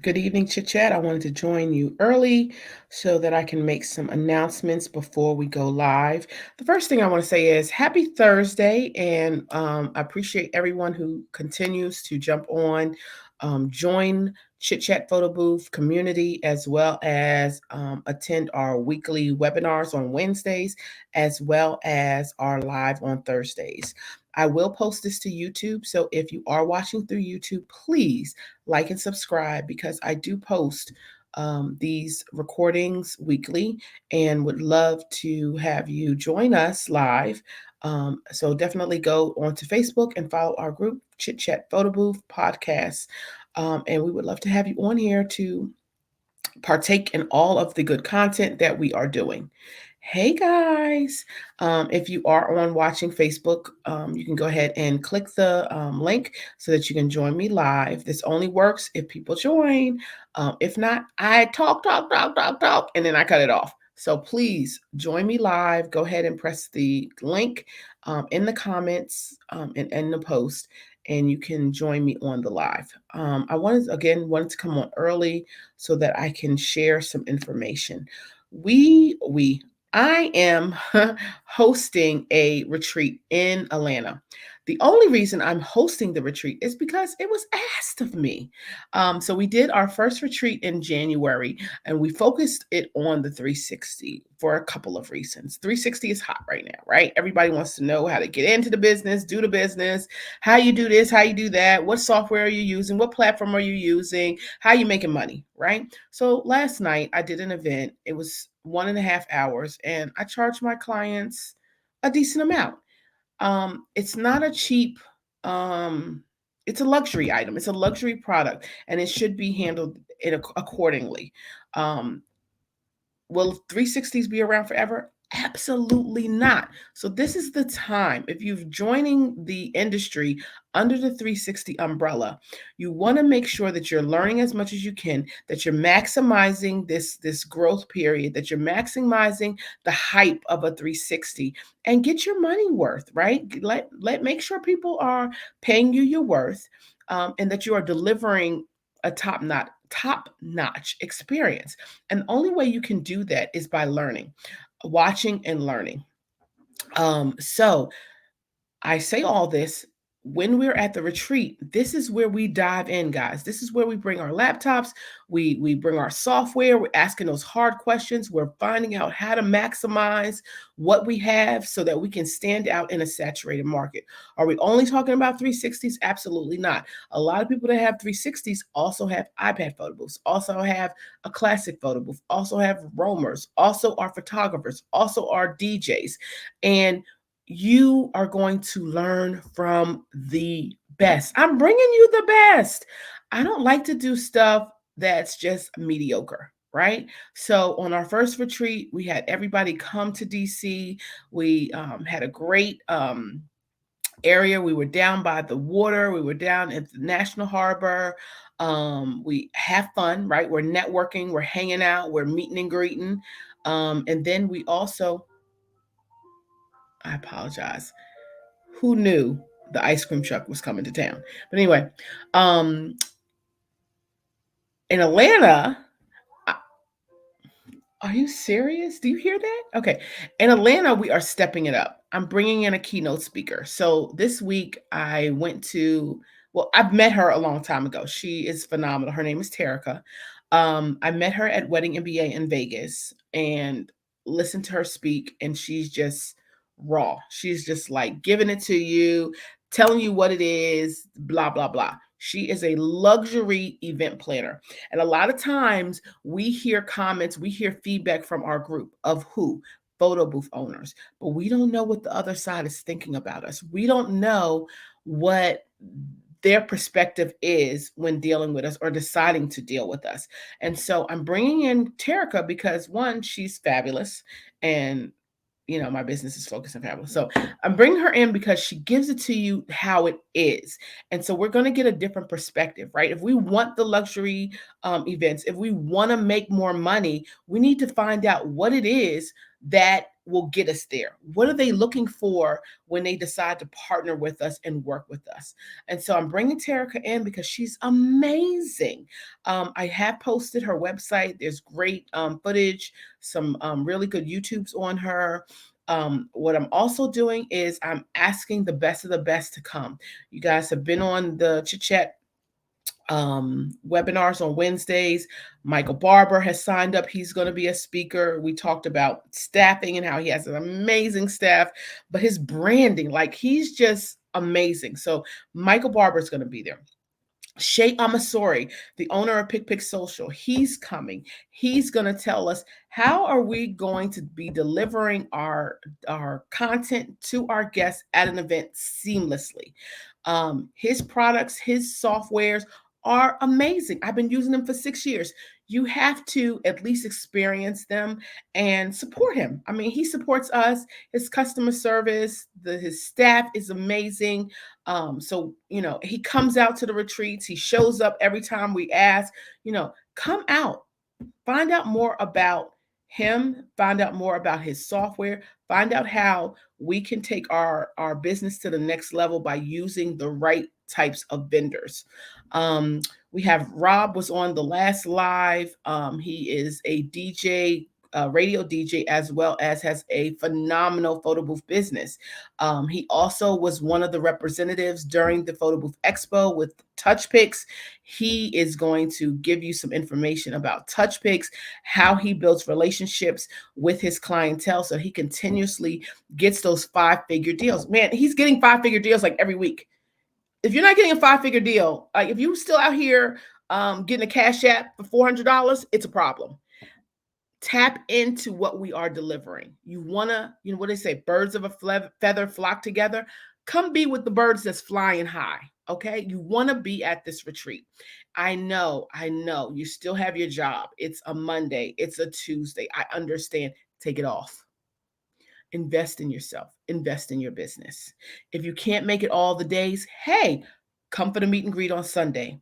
Good evening, Chit Chat. I wanted to join you early so that I can make some announcements before we go live. The first thing I want to say is happy Thursday, and I appreciate everyone who continues to jump on, join Chit Chat Photo Booth community, as well as attend our weekly webinars on Wednesdays, as well as our live on Thursdays. I will post this to YouTube, so if you are watching through YouTube, please like and subscribe because I do post these recordings weekly and would love to have you join us live. So definitely go onto Facebook and follow our group, Chit Chat Photo Booth Podcast. And we would love to have you on here to partake in all of the good content that we are doing. Hey guys, if you are on watching Facebook, you can go ahead and click the link so that you can join me live. This only works if people join. If not, I talk, and then I cut it off. So please join me live. Go ahead and press the link in the comments and in the post, and you can join me on the live. I wanted to come on early so that I can share some information. I am hosting a retreat in Atlanta. The only reason I'm hosting the retreat is because it was asked of me. So we did our first retreat in January, and we focused it on the 360 for a couple of reasons. 360 is hot right now, right? Everybody wants to know how to get into the business, do the business, how you do this, how you do that, what software are you using, what platform are you using, how you making money, right? So last night I did an event. It was 1.5 hours, and I charged my clients a decent amount. It's not a cheap, um, it's a luxury item. It's a luxury product, and it should be handled accordingly. Um, Will 360s be around forever? Absolutely not. So this is the time. If you're joining the industry under the 360 umbrella, you want to make sure that you're learning as much as you can, that you're maximizing this growth period, that you're maximizing the hype of a 360 and get your money worth, right? Let make sure people are paying you your worth, and that you are delivering a top notch experience. And the only way you can do that is by learning, watching and learning. So I say all this when we're at the retreat. This is where we dive in, guys. This is where we bring our laptops, we bring our software, we're asking those hard questions, we're finding out how to maximize what we have so that we can stand out in a saturated market. Are we only talking about 360s? Absolutely not. A lot of people that have 360s also have iPad photo booths, also have a classic photo booth, also have roamers, also are photographers, also are DJs. And you are going to learn from the best. I'm bringing you the best. I don't like to do stuff that's just mediocre, right? So on our first retreat, we had everybody come to DC. We had a great area. We were down by the water. We were down at the National Harbor. We have fun, right? We're networking. We're hanging out. We're meeting and greeting. And then we also, I apologize. Who knew the ice cream truck was coming to town? But anyway, um, in Atlanta, are you serious? Do you hear that? Okay. In Atlanta, we are stepping it up. I'm bringing in a keynote speaker. So this week, I've met her a long time ago. She is phenomenal. Her name is Terica. I met her at Wedding MBA in Vegas and listened to her speak, and she's just raw. She's just like giving it to you, telling you what it is, blah, blah, blah. She is a luxury event planner. And a lot of times we hear comments, we hear feedback from our group of who? Photo booth owners. But we don't know what the other side is thinking about us. We don't know what their perspective is when dealing with us or deciding to deal with us. And so I'm bringing in Terica because one, she's fabulous, and my business is focused on fabulous. So I'm bringing her in because she gives it to you how it is. And so we're going to get a different perspective, right? If we want the luxury events, if we want to make more money, we need to find out what it is that will get us there? What are they looking for when they decide to partner with us and work with us? And so I'm bringing Terica in because she's amazing. I have posted her website. There's great footage, some really good YouTubes on her. What I'm also doing is I'm asking the best of the best to come. You guys have been on the Chit Chat webinars on Wednesdays. Michael Barber has signed up. He's going to be a speaker. We talked about staffing and how he has an amazing staff, but his branding, like he's just amazing. So Michael Barber is going to be there. Shay Amasori, the owner of Pick Social, he's coming. He's going to tell us how are we going to be delivering our content to our guests at an event seamlessly. His products, his softwares are amazing. I've been using them for 6 years. You have to at least experience them and support him. I mean, he supports us. His customer service, his staff is amazing. So, he comes out to the retreats. He shows up every time we ask, come out, find out more about him, find out more about his software, find out how we can take our business to the next level by using the right types of vendors. We have Rob was on the last live. He is a DJ, radio DJ, as well as has a phenomenal photo booth business. He also was one of the representatives during the Photo Booth Expo with TouchPix. He is going to give you some information about TouchPix, how he builds relationships with his clientele so he continuously gets those 5-figure deals. Man, he's getting 5-figure deals like every week. If you're not getting a 5-figure deal, if you're still out here getting a Cash App for $400, it's a problem. Tap into what we are delivering. You want to, what they say, birds of a feather flock together. Come be with the birds that's flying high, okay? You want to be at this retreat. I know, you still have your job. It's a Monday. It's a Tuesday. I understand. Take it off. Invest in yourself. Invest in your business. If you can't make it all the days, hey, come for the meet and greet on Sunday.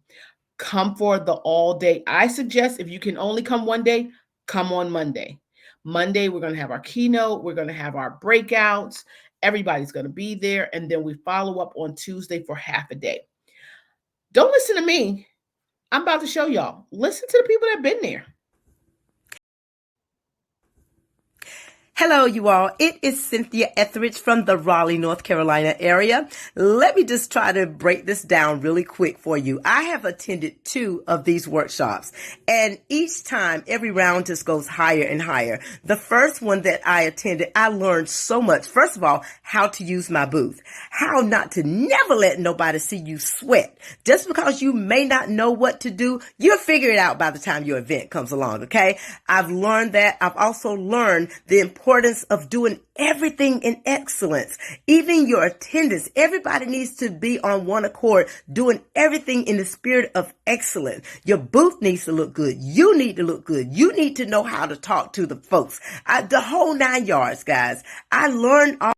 Come for the all day. I suggest if you can only come one day, come on Monday. Monday, we're going to have our keynote. We're going to have our breakouts. Everybody's going to be there. And then we follow up on Tuesday for half a day. Don't listen to me. I'm about to show y'all. Listen to the people that have been there. Hello, you all. It is Cynthia Etheridge from the Raleigh, North Carolina area. Let me just try to break this down really quick for you. I have attended 2 of these workshops, and each time, every round just goes higher and higher. The first one that I attended, I learned so much. First of all, how to use my booth, how not to never let nobody see you sweat. Just because you may not know what to do, you'll figure it out by the time your event comes along, okay? I've learned that. I've also learned the importance of doing everything in excellence, even your attendance. Everybody needs to be on one accord, doing everything in the spirit of excellence. Your booth needs to look good. You need to look good. You need to know how to talk to the folks. The whole 9 yards, guys. I learned all.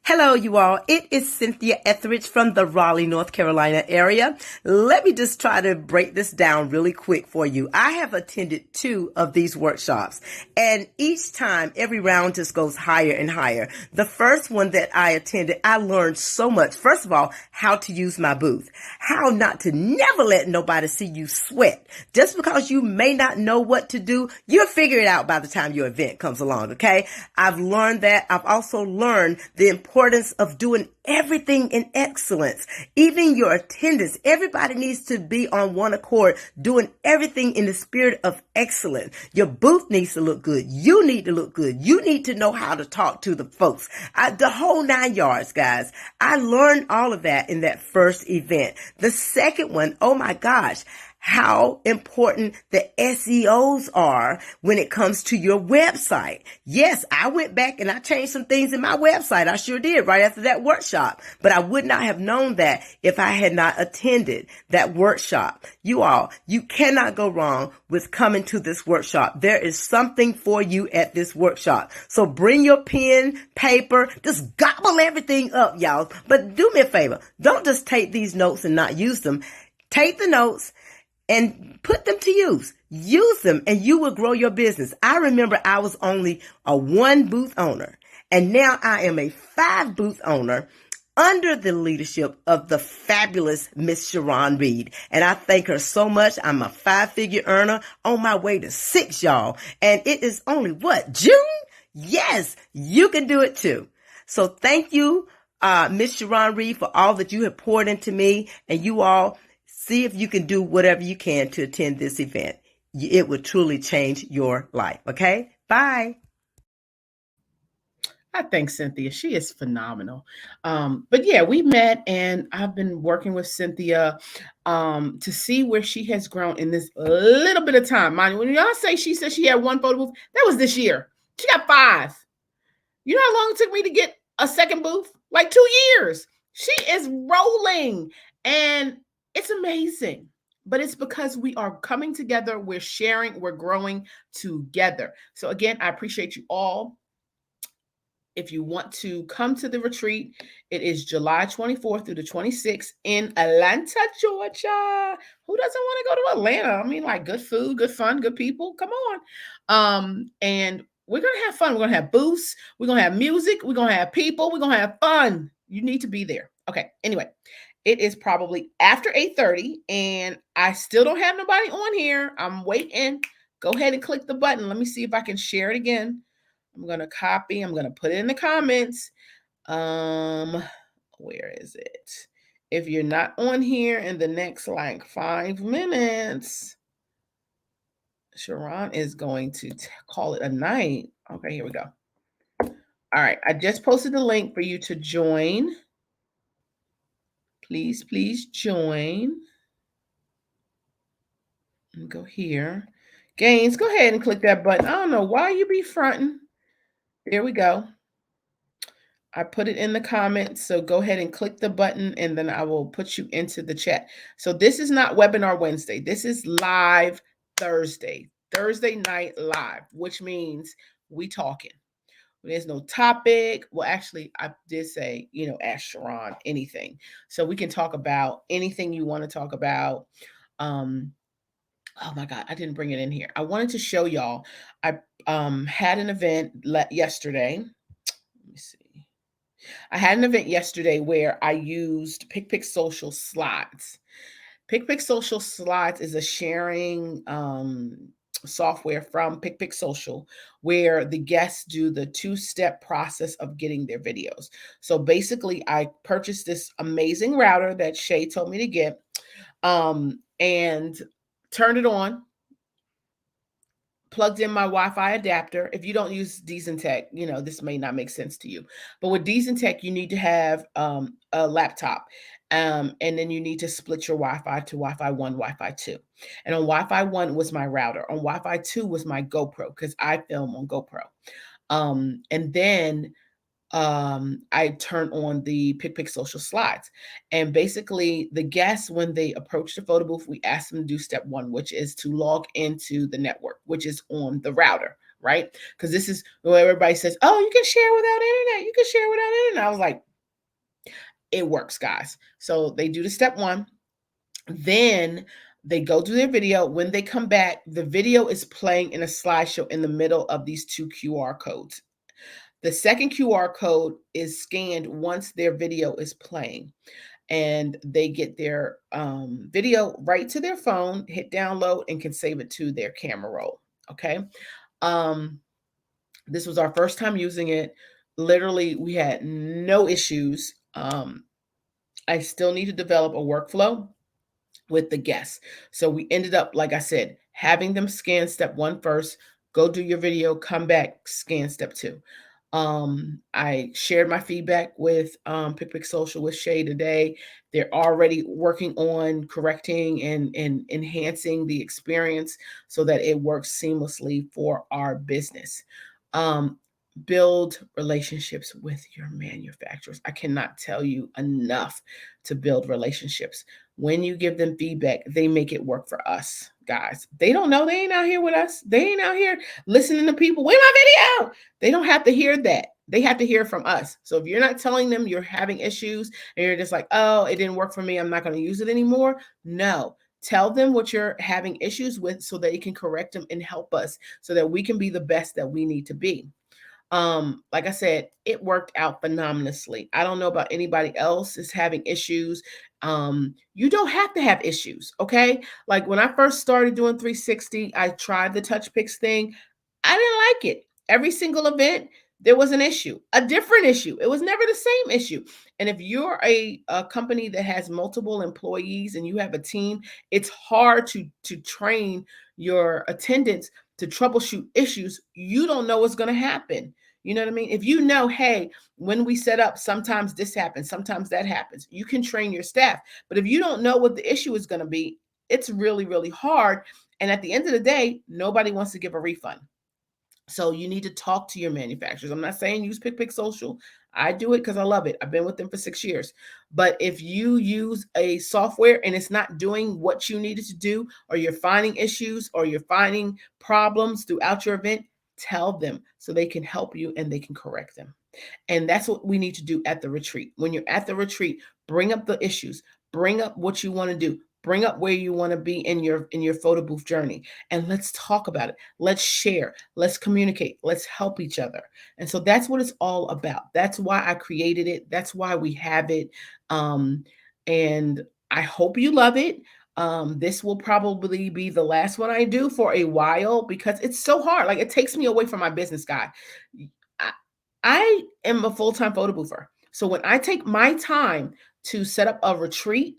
Hello, you all. It is Cynthia Etheridge from the Raleigh, North Carolina area. Let me just try to break this down really quick for you. I have attended 2 of these workshops, and each time, every round just goes higher and higher. The first one that I attended, I learned so much. First of all, how to use my booth, how not to never let nobody see you sweat. Just because you may not know what to do, you'll figure it out by the time your event comes along, okay? I've learned that. I've also learned the importance of doing everything in excellence, even your attendance. Everybody needs to be on one accord, doing everything in the spirit of excellence. Your booth needs to look good. You need to look good. You need to know how to talk to the folks. The whole 9 yards, guys. I learned all of that in that first event. The second one, oh my gosh, how important the SEOs are when it comes to your website. Yes, I went back and I changed some things in my website. I sure did right after that workshop, but I would not have known that if I had not attended that workshop. You all, you cannot go wrong with coming to this workshop. There is something for you at this workshop. So bring your pen, paper, just gobble everything up, y'all. But do me a favor. Don't just take these notes and not use them. Take the notes and put them to use. Use them and you will grow your business. I remember I was only a 1 booth owner, and now I am a 5 booth owner under the leadership of the fabulous Miss Sharon Reed. And I thank her so much. I'm a 5-figure earner on my way to 6, y'all. And it is only what, June? Yes, you can do it too. So thank you, Miss Sharon Reed, for all that you have poured into me. And you all see if you can do whatever you can to attend this event. It will truly change your life. Okay? Bye. I think Cynthia, she is phenomenal. But yeah, we met and I've been working with Cynthia to see where she has grown in this little bit of time. Mind you, when y'all say she said she had 1 photo booth, that was this year. She got 5. You know how long it took me to get a second booth? Like 2 years. She is rolling and it's amazing. But it's because we are coming together, we're sharing, we're growing together. So again, I appreciate you all. If you want to come to the retreat, it is July 24th through the 26th in Atlanta, Georgia. Who doesn't want to go to Atlanta? I mean, like good food, good fun, good people. Come on. And we're going to have fun. We're going to have booths. We're going to have music. We're going to have people. We're going to have fun. You need to be there. Okay. Anyway, it is probably after 8:30 and I still don't have nobody on here. I'm waiting. Go ahead and click the button. Let me see if I can share it again. I'm going to copy. I'm going to put it in the comments. Where is it? If you're not on here in the next like 5 minutes, Sharon is going to call it a night. Okay, here we go. All right. I just posted the link for you to join. Please, please join. And go here. Gaines, go ahead and click that button. I don't know why you be fronting. There we go. I put it in the comments, so go ahead and click the button and then I will put you into the chat. So this is not Webinar Wednesday. This is live Thursday night live, which means we talking. There's no topic. Well, actually, I did say, ask Sharon anything. So we can talk about anything you want to talk about. Oh my God, I didn't bring it in here. I wanted to show y'all. I had an event yesterday. Let me see. I had an event yesterday where I used PicPic Social Slides. PicPic Social Slides is a sharing software from PicPic Social where the guests do the 2-step process of getting their videos. So basically, I purchased this amazing router that Shay told me to get and turned it on. Plugged in my Wi-Fi adapter. If you don't use DZenTech, this may not make sense to you. But with DZenTech, you need to have a laptop. And then you need to split your Wi-Fi to Wi-Fi 1, Wi-Fi 2. And on Wi-Fi 1 was my router. On Wi-Fi 2 was my GoPro because I film on GoPro. And then I turn on the PicPic Social Slides. And basically, the guests, when they approach the photo booth, we ask them to do step 1, which is to log into the network, which is on the router, right? Because this is where everybody says, oh, you can share without internet. You can share without internet. I was like, it works, guys. So they do the step 1. Then they go do their video. When they come back, the video is playing in a slideshow in the middle of these 2 QR codes. The second QR code is scanned once their video is playing, and they get their video right to their phone, hit download, and can save it to their camera roll. Okay. This was our first time using it. Literally, we had no issues. I still need to develop a workflow with the guests. So we ended up, like I said, having them scan step 1 first, go do your video, come back, scan step 2. I shared my feedback with PicPic Social with Shay today. They're already working on correcting and enhancing the experience so that it works seamlessly for our business. Build relationships with your manufacturers. I cannot tell you enough to build relationships. When you give them feedback, they make it work for us, guys. They don't know. They ain't out here with us. They ain't out here listening to people. Where's my video? They don't have to hear that. They have to hear from us. So if you're not telling them you're having issues and you're just like, oh, it didn't work for me, I'm not going to use it anymore. No, Tell them what you're having issues with so they can correct them and help us so that we can be the best that we need to be. Like I said, it worked out phenomenally. I don't know about anybody else is having issues. You don't have to have issues, okay? Like when I first started doing 360, I tried the touch picks thing. I didn't like it. Every single event, there was an issue, a different issue. It was never the same issue. And if you're a company that has multiple employees and you have a team, it's hard to train your attendants to troubleshoot issues. You don't know what's going to happen. You know what I mean? If you know, hey, when we set up, sometimes this happens, sometimes that happens, you can train your staff. But if you don't know what the issue is going to be, it's really, really hard. And at the end of the day, nobody wants to give a refund. So you need to talk to your manufacturers. I'm not saying use PicPic Social. I do it because I love it. I've been with them for 6 years. But if you use a software and it's not doing what you needed to do, or you're finding issues or you're finding problems throughout your event, tell them so they can help you and they can correct them. And that's what we need to do at the retreat. When you're at the retreat, bring up the issues, bring up what you want to do, bring up where you want to be in your photo booth journey, and let's talk about it. Let's share, let's communicate, let's help each other. And so that's what it's all about. That's why I created it. That's why we have it. And I hope you love it. This will probably be the last one I do for a while because it's so hard. Like it takes me away from my business guy. I am a full-time photo boother. So when I take my time to set up a retreat,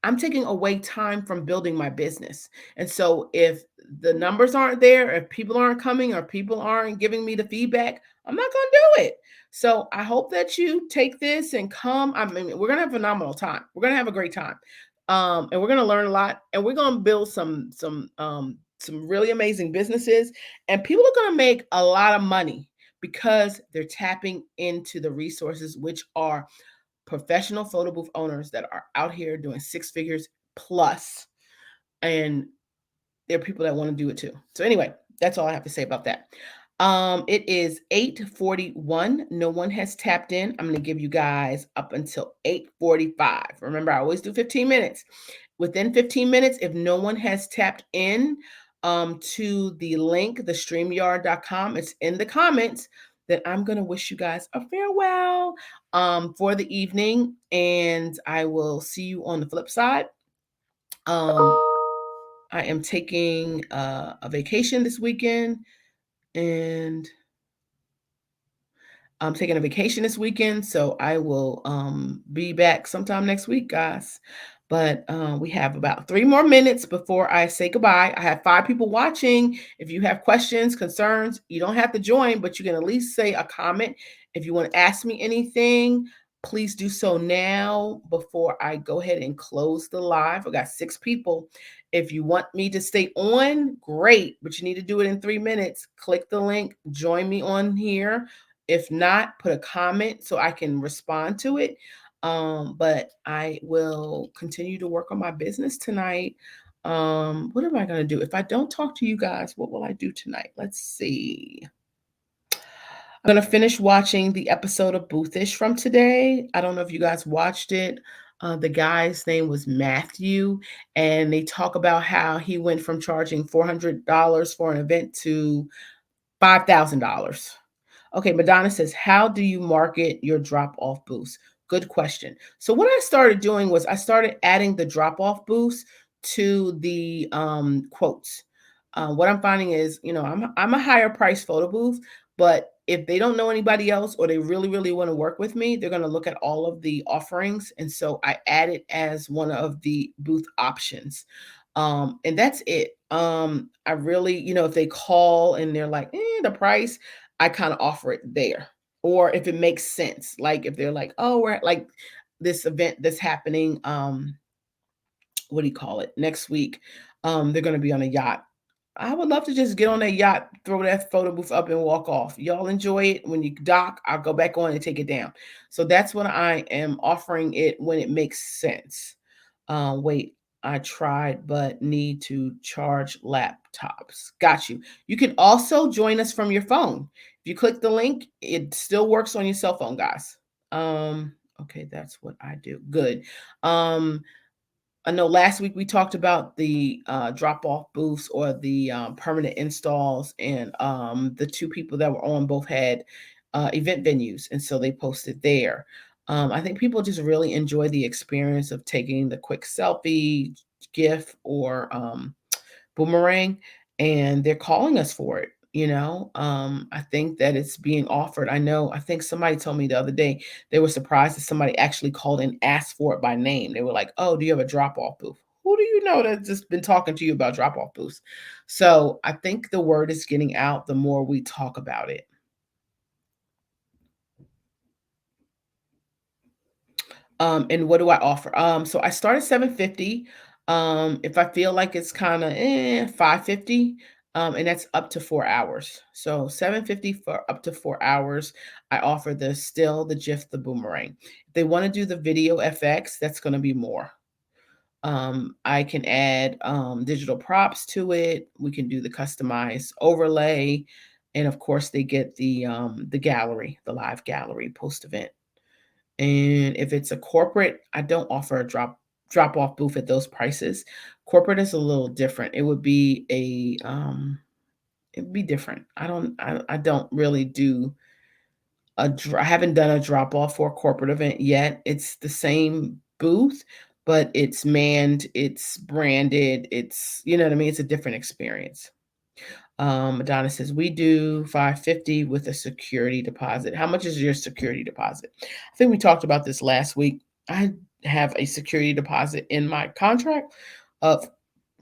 I'm taking away time from building my business. And so if the numbers aren't there, if people aren't coming or people aren't giving me the feedback, I'm not going to do it. So I hope that you take this and come. I mean, we're going to have a phenomenal time. We're going to have a great time. And we're going to learn a lot, and we're going to build some really amazing businesses, and people are going to make a lot of money because they're tapping into the resources, which are professional photo booth owners that are out here doing 6 figures plus. And there are people that want to do it too. So anyway, that's all I have to say about that. It is 8:41. No one has tapped in. I'm going to give you guys up until 8:45. Remember, I always do 15 minutes. Within 15 minutes, if no one has tapped in to the link, the StreamYard.com, it's in the comments, then I'm going to wish you guys a farewell for the evening. And I will see you on the flip side. I am taking a vacation this weekend, and I'm taking a vacation this weekend, so I will be back sometime next week, guys. But we have about 3 more minutes before I say goodbye. I have 5 people watching. If you have questions, concerns, you don't have to join, but you can at least say a comment. If you want to ask me anything, please do so now before I go ahead and close the live. I got 6 people. If you want me to stay on, great, but you need to do it in 3 minutes. Click the link, join me on here. If not, put a comment so I can respond to it. But I will continue to work on my business tonight. What am I going to do? If I don't talk to you guys, what will I do tonight? Let's see. I'm going to finish watching the episode of Boothish from today. I don't know if you guys watched it. The guy's name was Matthew, and they talk about how he went from charging $400 for an event to $5,000. Okay, Madonna says, how do you market your drop-off booths? Good question. So what I started doing was I started adding the drop-off booths to the quotes. What I'm finding is, I'm a higher price photo booth, but if they don't know anybody else or they really, really want to work with me, they're going to look at all of the offerings. And so I add it as one of the booth options. And that's it. I really, if they call and they're like, the price, I kind of offer it there. Or if it makes sense, like if they're like, oh, we're at like this event that's happening, what do you call it, next week, they're going to be on a yacht. I would love to just get on that yacht, throw that photo booth up and walk off. Y'all enjoy it. When you dock, I'll go back on and take it down. So that's when I am offering it when it makes sense. Wait, I tried, but need to charge laptops. Got you. You can also join us from your phone. If you click the link, it still works on your cell phone, guys. Okay, that's what I do. Good. I know last week we talked about the drop off booths or the permanent installs, and the two people that were on both had event venues, and so they posted there. I think people just really enjoy the experience of taking the quick selfie, GIF, or boomerang, and they're calling us for it. I think that it's being offered. I think somebody told me the other day they were surprised that somebody actually called and asked for it by name. They were like, "Oh, do you have a drop off booth?" Who do you know that's just been talking to you about drop off booths? So I think the word is getting out the more we talk about it. And what do I offer? So I start at 750. If I feel like it's kind of 550, and that's up to 4 hours. So 750 for up to 4 hours. I offer the still, the GIF, the boomerang. If they want to do the video FX, that's going to be more. I can add digital props to it. We can do the customized overlay, and of course, they get the gallery, the live gallery post event. And if it's a corporate, I don't offer a drop off booth at those prices. Corporate is a little different. It'd be different. I don't really do I haven't done a drop off for a corporate event yet. It's the same booth, but it's manned, it's branded, it's you know what I mean? It's a different experience. Madonna says, we do 550 with a security deposit. How much is your security deposit? I think we talked about this last week. I have a security deposit in my contract of,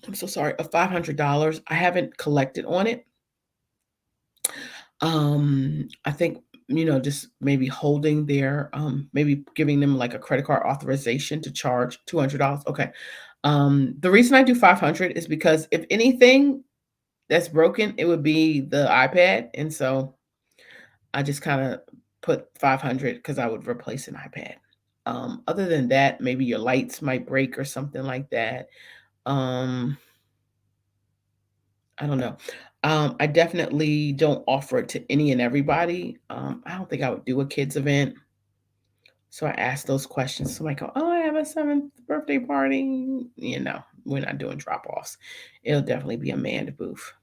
I'm so sorry, of $500. I haven't collected on it. I think, just maybe holding their, maybe giving them like a credit card authorization to charge $200. Okay. The reason I do 500 is because if anything that's broken, it would be the iPad, and so I just kinda put 500 because I would replace an iPad. Other than that, maybe your lights might break or something like that. Um, I don't know. I definitely don't offer it to any and everybody. I don't think I would do a kids event, so I ask those questions. So I go, "Oh, I have a 7th birthday party." We're not doing drop-offs. It'll definitely be a manned booth.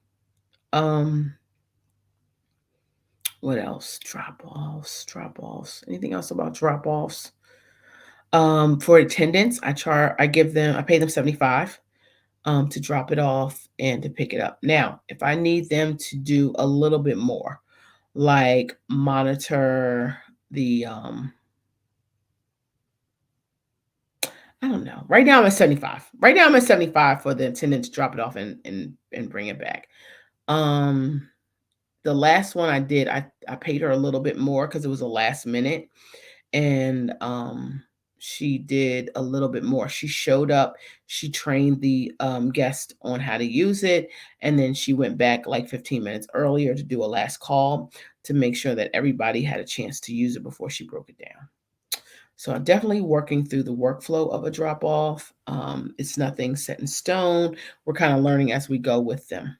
Um What else? Drop-offs, drop-offs. Anything else about drop-offs? For attendance, I pay them 75 to drop it off and to pick it up. Now, if I need them to do a little bit more, like monitor the I don't know. Right now I'm at 75. Right now I'm at 75 for the attendant to drop it off and bring it back. Um the last one I did, I paid her a little bit more because it was a last minute, and she did a little bit more. She showed up, she trained the guest on how to use it, and then she went back like 15 minutes earlier to do a last call to make sure that everybody had a chance to use it before she broke it down. So I'm definitely working through the workflow of a drop off. It's nothing set in stone. We're kind of learning as we go with them.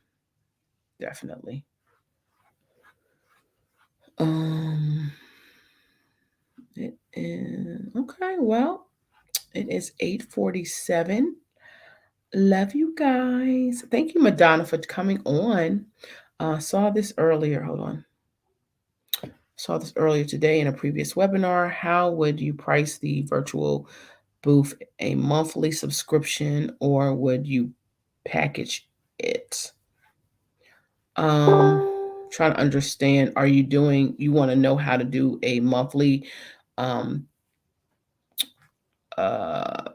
Definitely. Um, it is okay. Well, it is 8:47. Love you guys. Thank you, Madonna, for coming on. Saw this earlier. Hold on. Saw this earlier today in a previous webinar. How would you price the virtual booth? A monthly subscription, or would you package it? Trying to understand, you want to know how to do a monthly um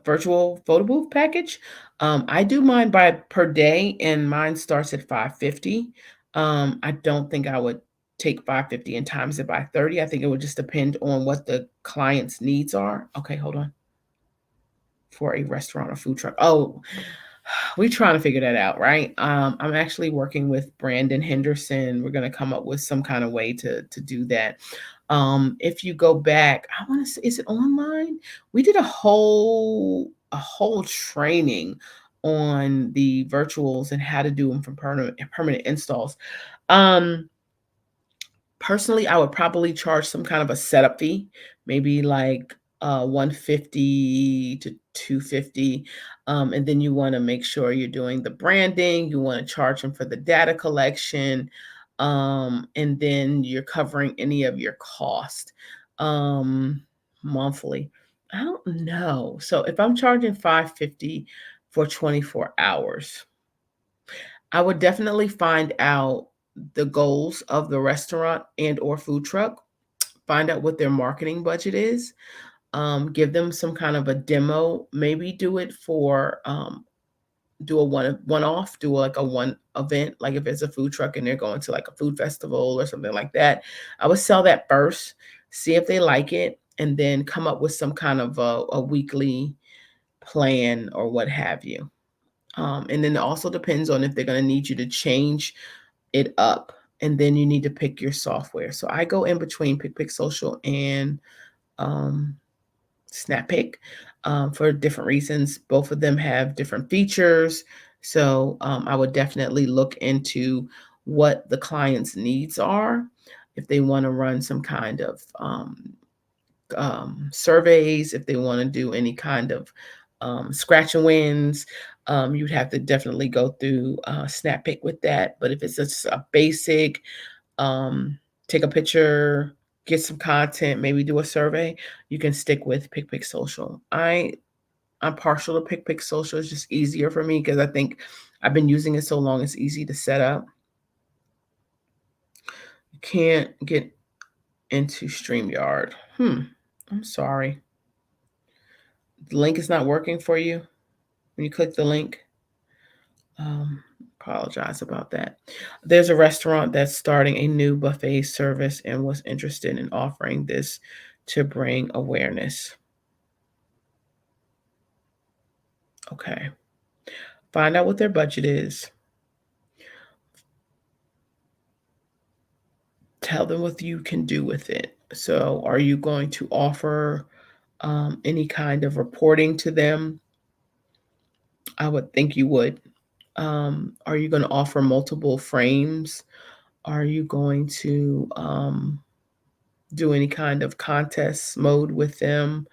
virtual photo booth package. I do mine by per day, and mine starts at 550. I don't think I would take 550 and times it by 30. I think it would just depend on what the client's needs are. Okay, hold on. For a restaurant or food truck. Oh, we're trying to figure that out, right? I'm actually working with Brandon Henderson. We're going to come up with some kind of way to do that. If you go back, I want to say, is it online? We did a whole training on the virtuals and how to do them from permanent installs. Um, Personally, I would probably charge some kind of a setup fee, maybe like 150 to $250. And then you want to make sure you're doing the branding. You want to charge them for the data collection. And then you're covering any of your cost monthly. I don't know. So if I'm charging $550 for 24 hours, I would definitely find out the goals of the restaurant and or food truck, find out what their marketing budget is, give them some kind of a demo, maybe do it for do a one off, do like a one event, like if it's a food truck and they're going to like a food festival or something like that. I would sell that first, see if they like it, and then come up with some kind of a weekly plan or what have you. And then it also depends on if they're going to need you to change it up. And then you need to pick your software. So I go in between PicPic Social and um, SnapPick for different reasons. Both of them have different features. So I would definitely look into what the client's needs are. If they want to run some kind of surveys, if they want to do any kind of scratch and wins, you'd have to definitely go through SnapPick with that. But if it's just a basic, take a picture, get some content, maybe do a survey, you can stick with PicPic Social. I'm partial to PicPic Social. It's just easier for me because I think I've been using it so long. It's easy to set up. You can't get into StreamYard. I'm sorry. The link is not working for you when you click the link. Apologize about that. There's a restaurant that's starting a new buffet service and was interested in offering this to bring awareness. Okay. Find out what their budget is. Tell them what you can do with it. So, are you going to offer any kind of reporting to them? I would think you would. Are you going to offer multiple frames? Are you going to do any kind of contest mode with them?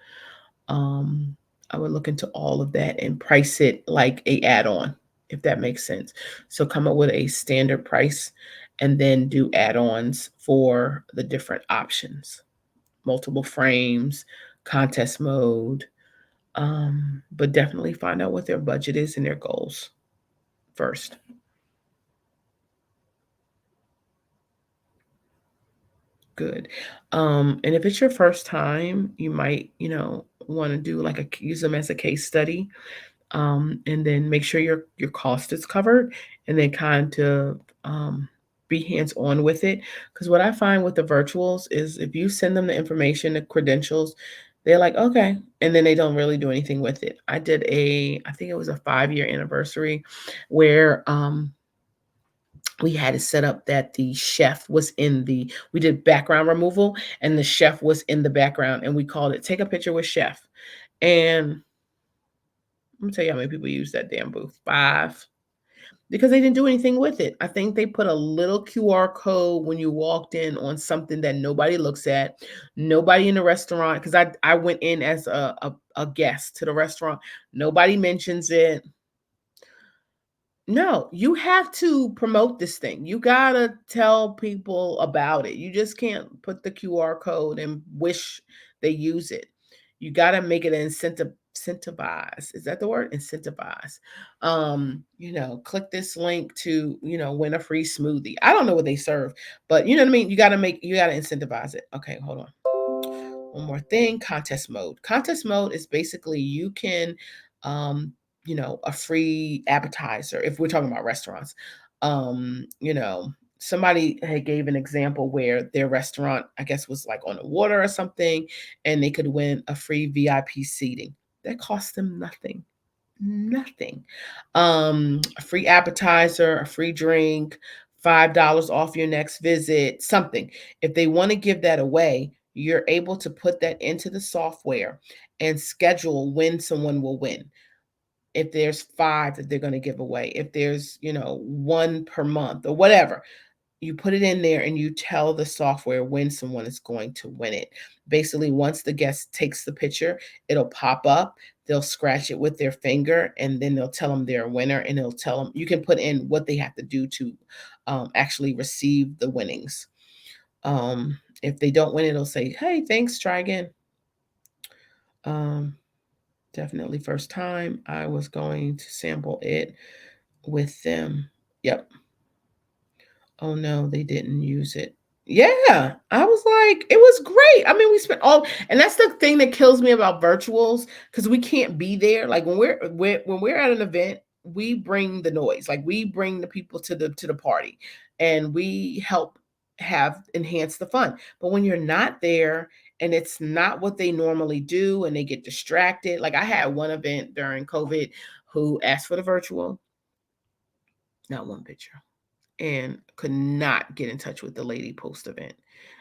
Um, I would look into all of that and price it like a add-on, if that makes sense. So come up with a standard price and then do add-ons for the different options, multiple frames, contest mode. But definitely find out what their budget is and their goals first. Good. And if it's your first time, you might, want to do like use them as a case study, and then make sure your cost is covered, and then kind of be hands on with it. Because what I find with the virtuals is if you send them the information, the credentials, they're like, okay, and then they don't really do anything with it. I think it was a 5-year anniversary where we had it set up that the chef was we did background removal and the chef was in the background and we called it take a picture with chef. And let me tell you how many people use that damn booth. 5. Because they didn't do anything with it. I think they put a little QR code when you walked in on something that nobody looks at. Nobody in the restaurant, because I went in as a guest to the restaurant. Nobody mentions it. No, you have to promote this thing. You gotta tell people about it. You just can't put the QR code and wish they use it. You gotta make it an incentivize. Is that the word? Incentivize. Click this link to, win a free smoothie. I don't know what they serve, but you know what I mean? You gotta incentivize it. Okay, hold on. One more thing, contest mode. Contest mode is basically you can a free appetizer if we're talking about restaurants. Somebody had gave an example where their restaurant, I guess, was like on the water or something, and they could win a free VIP seating. That cost them nothing. Nothing. A free appetizer, a free drink, $5 off your next visit, something. If they want to give that away, you're able to put that into the software and schedule when someone will win. If there's 5 that they're going to give away, if there's, 1 per month or whatever, you put it in there and you tell the software when someone is going to win it. Basically, once the guest takes the picture, it'll pop up. They'll scratch it with their finger, and then they'll tell them they're a winner, and it'll tell them you can put in what they have to do to actually receive the winnings. If they don't win, it'll say, "Hey, thanks, try again." Um, Definitely first time I was going to sample it with them. Yep. Oh no, they didn't use it. Yeah, I was like, it was great. I mean, we spent all, and that's the thing that kills me about virtuals because we can't be there. Like when we're at an event, we bring the noise, like we bring the people to the party, and we help have enhance the fun. But when you're not there and it's not what they normally do, and they get distracted, like I had one event during COVID who asked for the virtual, not one picture, and could not get in touch with the lady post event.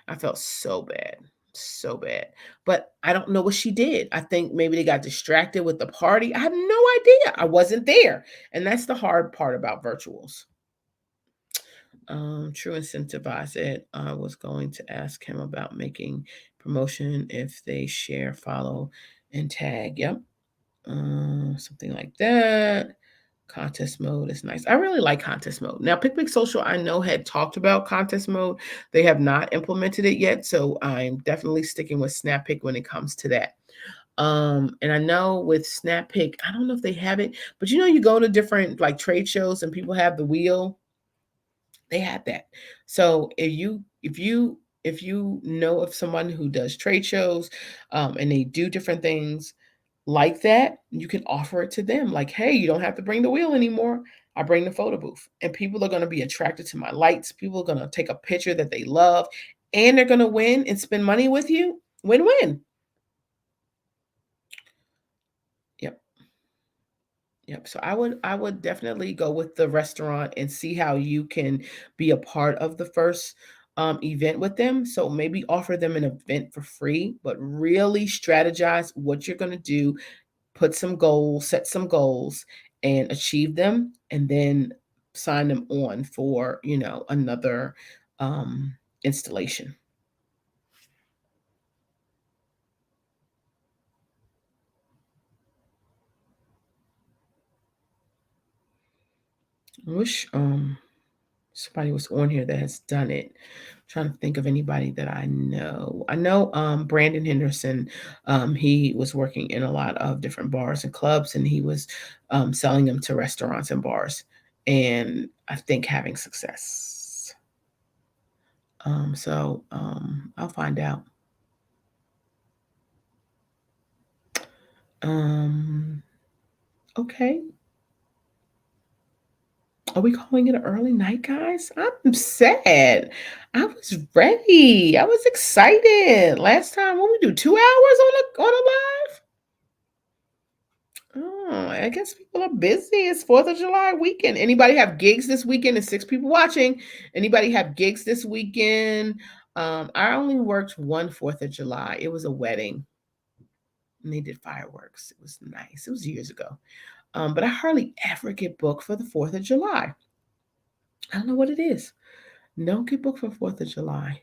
I felt so bad, so bad. But I don't know what she did. I think maybe they got distracted with the party. I have no idea. I wasn't there. And that's the hard part about virtuals. True Incentive, I said I was going to ask him about making promotion if they share, follow, and tag. Yep. Something like that. Contest mode is nice. I really like contest mode. Now, PicPic Social, I know, had talked about contest mode. They have not implemented it yet, so I'm definitely sticking with SnapPic when it comes to that. And I know with SnapPic, I don't know if they have it, but you go to different like trade shows and people have the wheel. They have that. So if you know of someone who does trade shows, and they do different things like that, you can offer it to them. Like, hey, you don't have to bring the wheel anymore. I bring the photo booth, and people are going to be attracted to my lights. People are going to take a picture that they love, and they're going to win and spend money with you. Win win. Yep. Yep. So I would definitely go with the restaurant and see how you can be a part of the first event with them. So maybe offer them an event for free, but really strategize what you're going to do, put some goals, set some goals, and achieve them, and then sign them on for another installation. I wish somebody was on here that has done it. I'm trying to think of anybody that I know. I know Brandon Henderson. He was working in a lot of different bars and clubs, and he was selling them to restaurants and bars, and I think having success. So I'll find out. Um, okay. Are we calling it an early night, guys? I'm sad. I was ready. I was excited. Last time, what we do, 2 hours on a live? Oh, I guess people are busy. It's 4th of July weekend. Anybody have gigs this weekend? There's 6 people watching. Anybody have gigs this weekend? I only worked one 4th of July. It was a wedding, and they did fireworks. It was nice. It was years ago. But I hardly ever get booked for the 4th of July. I don't know what it is. Don't get booked for 4th of July.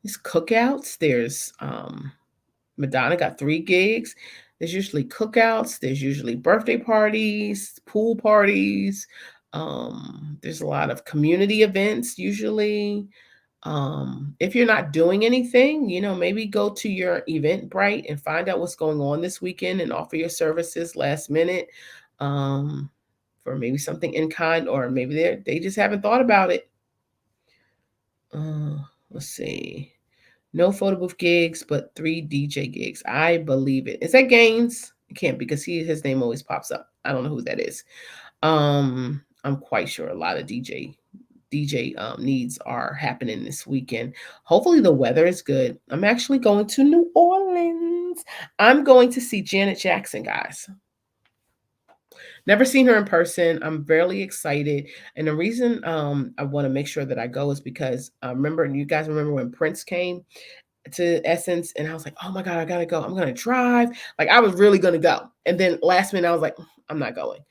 There's cookouts. There's Madonna got 3 gigs. There's usually cookouts. There's usually birthday parties, pool parties. There's a lot of community events usually. If you're not doing anything, maybe go to your Eventbrite and find out what's going on this weekend and offer your services last minute, um, for maybe something in kind, or maybe they just haven't thought about it. Let's see. No photo booth gigs, but 3 DJ gigs. I believe it. Is that Gaines? It can't, because his name always pops up. I don't know who that is. I'm quite sure a lot of DJ needs are happening this weekend. Hopefully the weather is good. I'm actually going to New Orleans. I'm going to see Janet Jackson, guys. Never seen her in person. I'm very excited. And the reason I want to make sure that I go is because you guys remember when Prince came to Essence, and I was like, oh my God, I gotta go. I'm gonna drive. Like, I was really gonna go. And then last minute I was like, I'm not going.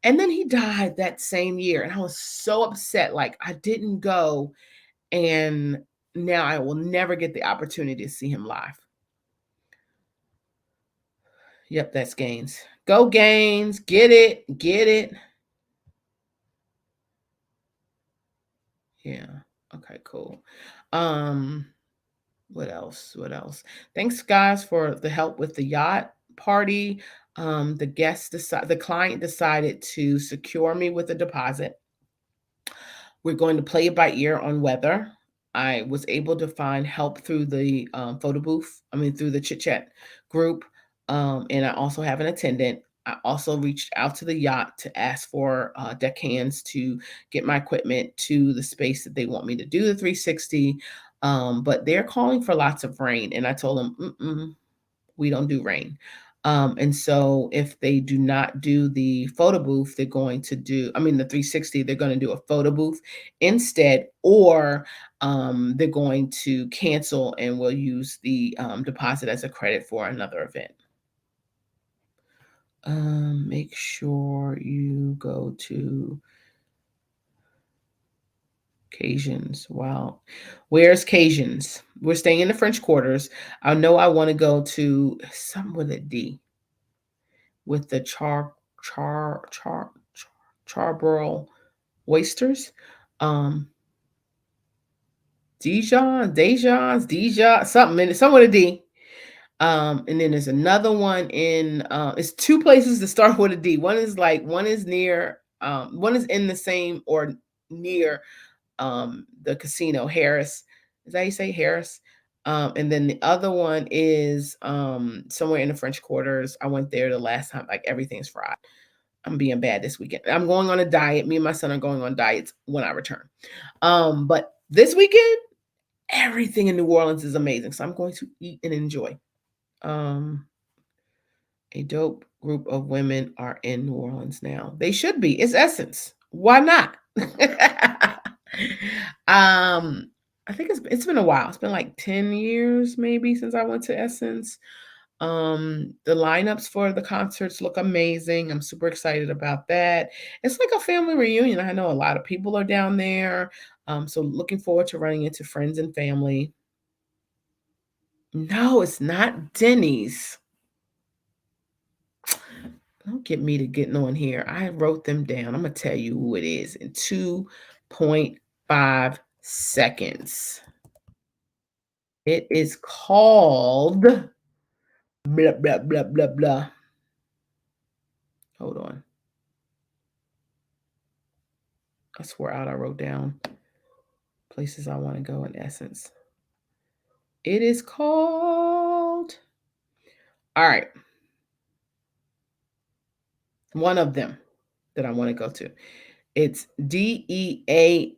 And then he died that same year. And I was so upset. Like, I didn't go. And now I will never get the opportunity to see him live. Yep, that's Gaines. Go Gaines, get it, get it. Yeah. Okay, cool. What else? What else? Thanks guys for the help with the yacht party. The client decided to secure me with a deposit. We're going to play it by ear on weather. I was able to find help through the photo booth, through the chit chat group. And I also have an attendant. I also reached out to the yacht to ask for deckhands to get my equipment to the space that they want me to do the 360. But they're calling for lots of rain. And I told them, we don't do rain. And so if they do not do the photo booth, they're going to do, the 360, they're going to do a photo booth instead, or they're going to cancel and we'll use the deposit as a credit for another event. Make sure you go to Cajuns. Wow. Where's Cajuns? We're staying in the French Quarters. I know I want to go to something with a D. With the Charborough oysters. Dijon, something with a D. And then there's another one in it's two places that start with a D. One is near one is in the same or near the casino, Harris. Is that how you say Harris? And then the other one is somewhere in the French Quarters. I went there the last time, like everything's fried. I'm being bad this weekend. I'm going on a diet. Me and my son are going on diets when I return. But this weekend, everything in New Orleans is amazing. So I'm going to eat and enjoy. A dope group of women are in New Orleans now. They should be. It's Essence. Why not? I think it's been a while. It's been like 10 years maybe since I went to Essence. The lineups for the concerts look amazing. I'm super excited about that. It's like a family reunion. I know a lot of people are down there. So looking forward to running into friends and family. No, it's not Denny's. Don't get me to getting on here. I wrote them down. I'm going to tell you who it is in 2.5 seconds. It is called blah, blah, blah, blah, blah. Hold on. I swear out I wrote down places I want to go in Essence. It is called, all right, one of them that I want to go to. It's Deanies.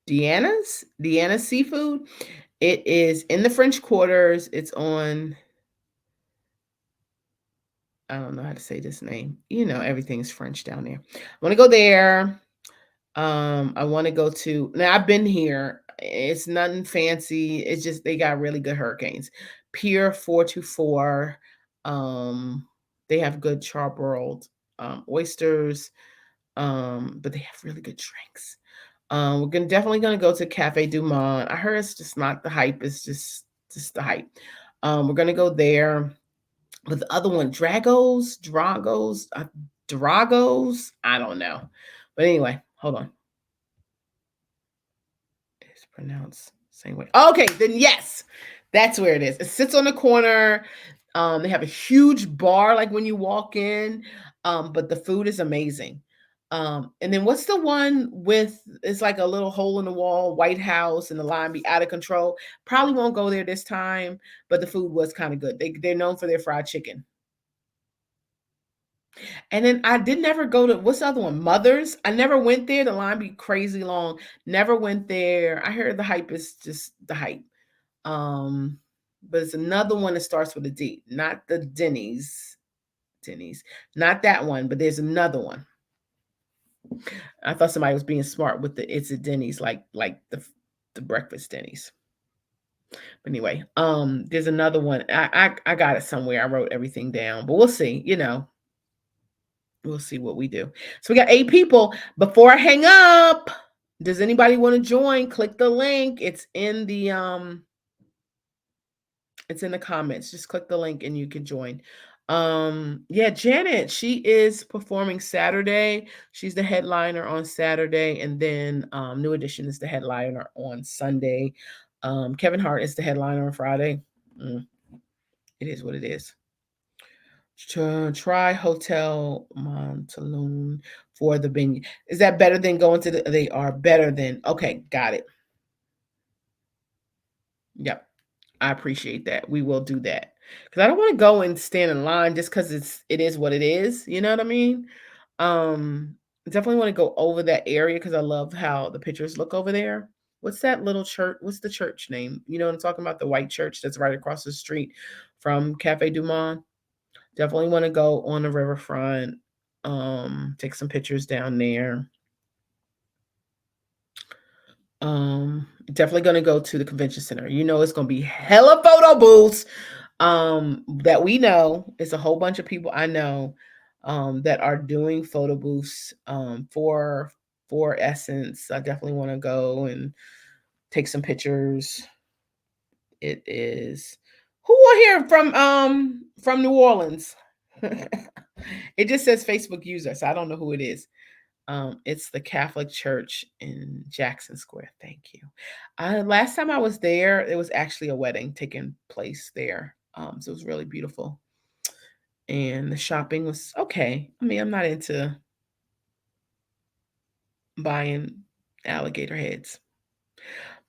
Deanna's Seafood. It is in the French Quarters. It's on, I don't know how to say this name. Everything's French down there. I want to go there. I want to go to, now I've been here. It's nothing fancy. It's just they got really good hurricanes. Pier 424. They have good charbroiled oysters. But they have really good drinks. We're definitely gonna go to Cafe Du Monde. I heard it's just not the hype. It's just the hype. We're gonna go there. But the other one, Dragos. I don't know. But anyway, hold on. It's pronounced same way. Okay, then yes, that's where it is. It sits on the corner. They have a huge bar, like when you walk in. But the food is amazing. And then what's the one with it's like a little hole in the wall, White House, and the line be out of control? Probably won't go there this time, but the food was kind of good. They're known for their fried chicken. And then I did never go to what's the other one? Mother's. I never went there. The line be crazy long. Never went there. I heard the hype is just the hype. But it's another one that starts with a D, not the Denny's. Not that one, but there's another one. I thought somebody was being smart with the it's a Denny's, like the breakfast Denny's. But anyway, there's another one. I got it somewhere. I wrote everything down, but we'll see. We'll see what we do. So we got 8 people. Before I hang up, does anybody want to join? Click the link. It's in the comments. Just click the link and you can join. Yeah, Janet, she is performing Saturday. She's the headliner on Saturday, and then New Edition is the headliner on Sunday. Kevin Hart is the headliner on Friday. It is what it is. Try Hotel Montaloon for the venue. Is that better than going to they are better than, okay, got it. Yep. I appreciate that. We will do that. Because I don't want to go and stand in line just because it is what it is. You know what I mean? Definitely want to go over that area because I love how the pictures look over there. What's that little church? What's the church name? You know what I'm talking about? The white church that's right across the street from Cafe Du Monde. Definitely want to go on the riverfront. Take some pictures down there. Definitely gonna go to the convention center. You know, it's gonna be hella photo booths. That we know. It's a whole bunch of people I know that are doing photo booths for Essence. I definitely want to go and take some pictures. It is who are here from New Orleans. It just says Facebook user, so I don't know who it is. It's the Catholic Church in Jackson Square. Thank you. Last time I was there, it was actually a wedding taking place there. So it was really beautiful. And the shopping was okay. I mean, I'm not into buying alligator heads.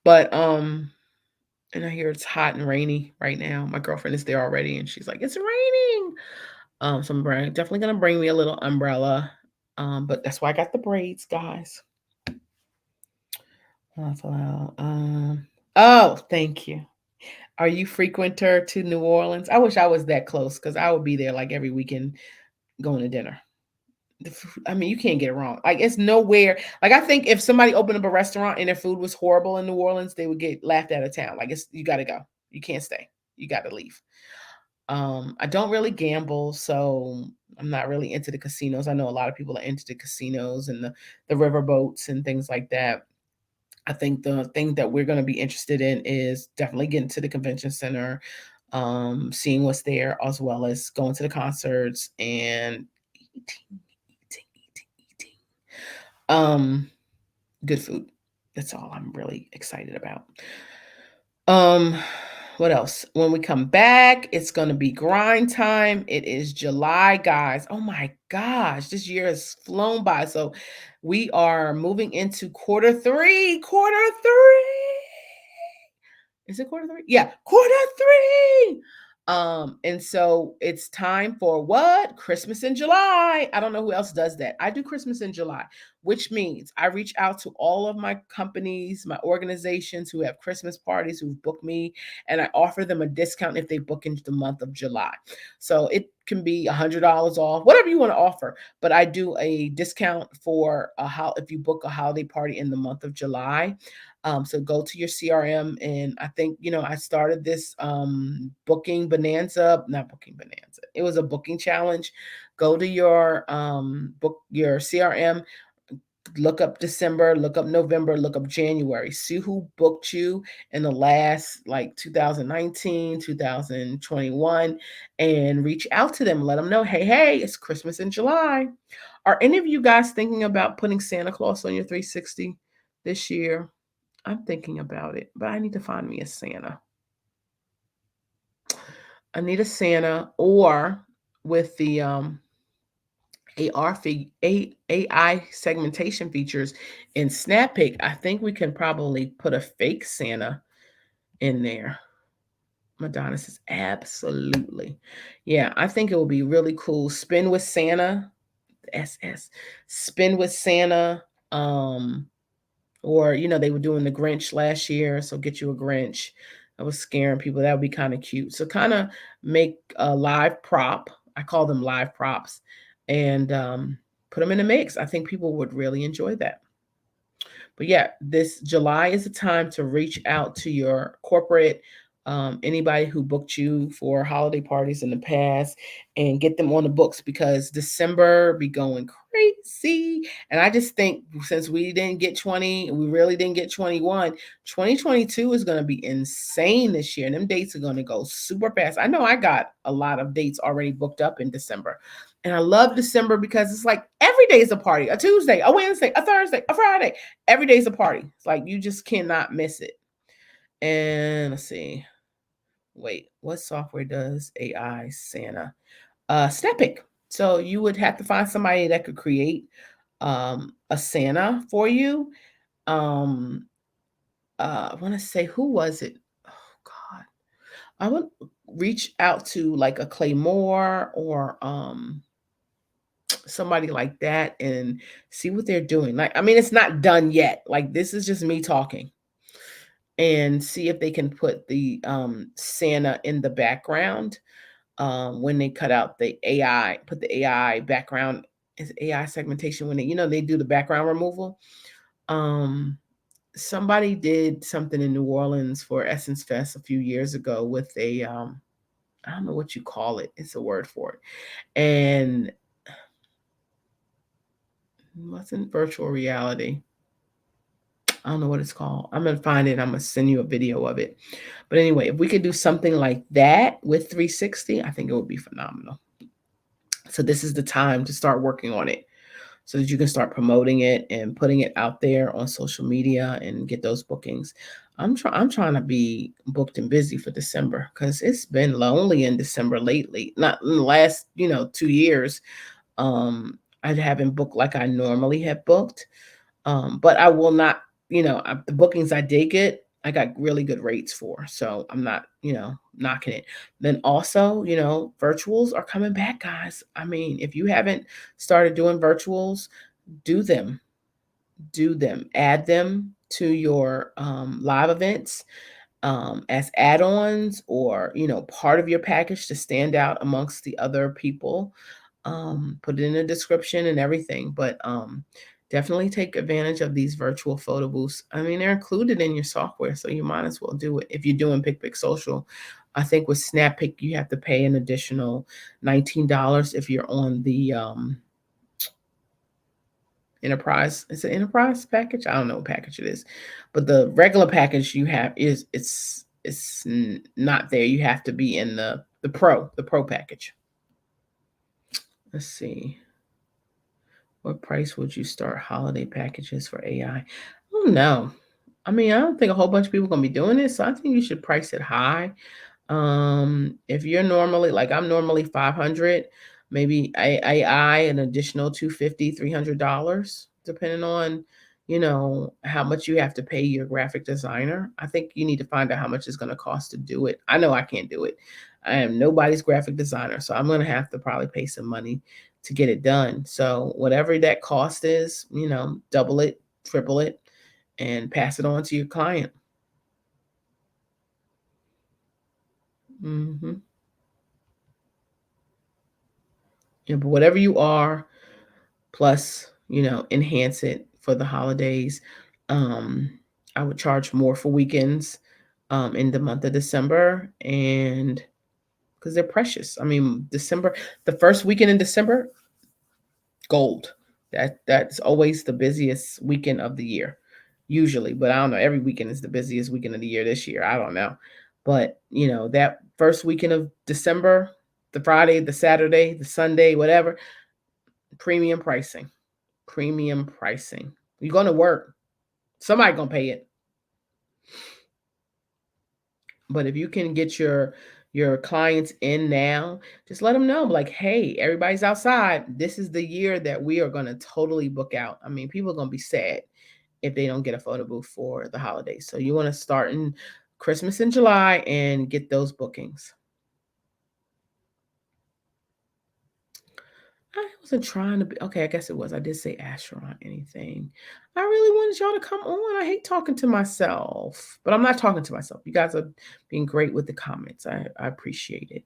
But and I hear it's hot and rainy right now. My girlfriend is there already and she's like, it's raining. So I'm definitely gonna bring me a little umbrella. But that's why I got the braids, guys. Oh, thank you. Are you frequenter to New Orleans? I wish I was that close because I would be there like every weekend going to dinner. I mean, you can't get it wrong. Like it's nowhere. Like I think if somebody opened up a restaurant and their food was horrible in New Orleans, they would get laughed out of town. Like it's you got to go. You can't stay. You got to leave. I don't really gamble, so I'm not really into the casinos. I know a lot of people are into the casinos and the river boats and things like that. I think the thing that we're going to be interested in is definitely getting to the convention center, seeing what's there, as well as going to the concerts and eating. Good food. That's all I'm really excited about. What else? When we come back, it's going to be grind time. It is July, guys. Oh my gosh, this year has flown by. So we are moving into quarter three. Quarter three. Is it quarter three? Yeah, quarter three. And so it's time for what? Christmas in July. I don't know who else does that. I do Christmas in July, which means I reach out to all of my companies, my organizations who have Christmas parties who've booked me, and I offer them a discount if they book into the month of July. So it can be $100 off, whatever you want to offer. But I do a discount for if you book a holiday party in the month of July. So go to your CRM, and I think I started this booking bonanza, not booking bonanza. It was a booking challenge. Go to your your CRM, look up December, look up November, look up January. See who booked you in the last like 2019, 2021, and reach out to them. Let them know, hey, it's Christmas in July. Are any of you guys thinking about putting Santa Claus on your 360 this year? I'm thinking about it, but I need to find me a Santa. I need a Santa, or with the AI segmentation features in Snappic, I think we can probably put a fake Santa in there. Madonna says, absolutely. Yeah, I think it will be really cool. Spin with Santa, SS. Spin with Santa. Or they were doing the Grinch last year, so get you a Grinch. I was scaring people. That would be kind of cute. So kind of make a live prop. I call them live props, and put them in a mix. I think people would really enjoy that. But yeah, this July is the time to reach out to your corporate anybody who booked you for holiday parties in the past and get them on the books because December be going crazy. And I just think since we didn't get 20, we really didn't get 21, 2022 is going to be insane this year. And them dates are going to go super fast. I know I got a lot of dates already booked up in December. And I love December because it's like every day is a party, a Tuesday, a Wednesday, a Thursday, a Friday. Every day is a party. It's like you just cannot miss it. And let's see. Wait, what software does AI Santa? Snappic. So you would have to find somebody that could create a Santa for you. Um, I want to say, who was it? Oh God, I would reach out to like a Claymore or somebody like that and see what they're doing. Like, I mean, it's not done yet. Like, this is just me talking, and see if they can put the Santa in the background when they cut out the AI, put the AI background, is AI segmentation when they, they do the background removal. Um, Somebody did something in New Orleans for Essence Fest a few years ago with a, I don't know what you call it. It's a word for it. And it wasn't virtual reality. I don't know what it's called. I'm going to find it. I'm going to send you a video of it. But anyway, if we could do something like that with 360, I think it would be phenomenal. So this is the time to start working on it so that you can start promoting it and putting it out there on social media and get those bookings. I'm trying to be booked and busy for December because it's been lonely in December lately. Not in the last, 2 years. I haven't booked like I normally have booked. But I will not, the bookings I did get, I got really good rates for. So I'm not, knocking it. Then also, virtuals are coming back, guys. I mean, if you haven't started doing virtuals, do them, add them to your live events as add-ons or part of your package to stand out amongst the other people. Put it in the description and everything, but definitely take advantage of these virtual photo booths. I mean, they're included in your software, so you might as well do it. If you're doing PicPic Social, I think with SnapPic you have to pay an additional $19 if you're on the enterprise. It's an enterprise package. I don't know what package it is, but the regular package you have it's not there. You have to be in the pro package. Let's see. What price would you start holiday packages for AI? I don't know. I mean, I don't think a whole bunch of people are gonna be doing it, so I think you should price it high. If you're normally like I'm normally 500, maybe AI an additional 250, $300, depending on, how much you have to pay your graphic designer. I think you need to find out how much it's going to cost to do it. I know I can't do it. I am nobody's graphic designer, so I'm going to have to probably pay some money to get it done. So whatever that cost is, double it, triple it, and pass it on to your client. Mm-hmm. Yeah, but whatever you are, plus, enhance it for the holidays. Um, I would charge more for weekends in the month of December, and because they're precious. I mean, December, the first weekend in December, gold. That's always the busiest weekend of the year, usually. But I don't know. Every weekend is the busiest weekend of the year this year. I don't know, but that first weekend of December, the Friday, the Saturday, the Sunday, whatever, premium pricing. Premium pricing. You're going to work. Somebody going to pay it. But if you can get your clients in now, just let them know like, hey, everybody's outside. This is the year that we are going to totally book out. I mean, people are going to be sad if they don't get a photo booth for the holidays. So you want to start in Christmas in July and get those bookings. I wasn't trying to be okay. I guess it was. I did say astronaut anything. I really wanted y'all to come on. I hate talking to myself, but I'm not talking to myself. You guys are being great with the comments. I appreciate it.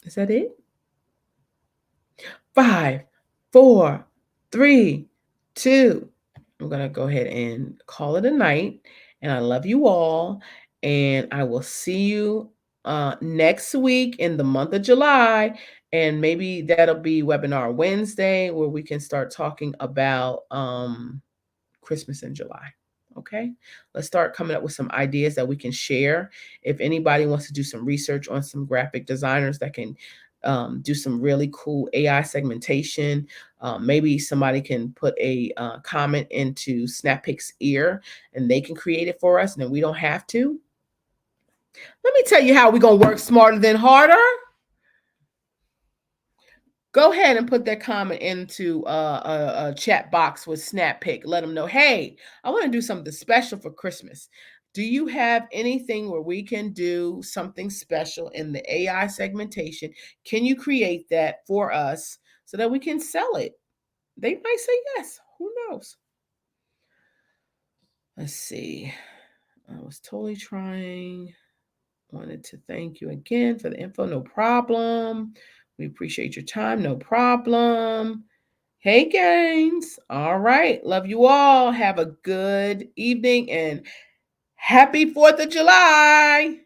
Is that it? 5, 4, 3, 2. I'm gonna go ahead and call it a night. And I love you all. And I will see you next week in the month of July. And maybe that'll be Webinar Wednesday where we can start talking about Christmas in July. Okay, let's start coming up with some ideas that we can share. If anybody wants to do some research on some graphic designers that can do some really cool AI segmentation, maybe somebody can put a comment into SnapPic's ear and they can create it for us and then we don't have to. Let me tell you how we're going to work smarter than harder. Go ahead and put that comment into a chat box with SnapPic. Let them know, hey, I want to do something special for Christmas. Do you have anything where we can do something special in the AI segmentation? Can you create that for us so that we can sell it? They might say yes. Who knows? Let's see. I was totally trying. Wanted to thank you again for the info. No problem. We appreciate your time. No problem. Hey, Gaines. All right. Love you all. Have a good evening and happy 4th of July.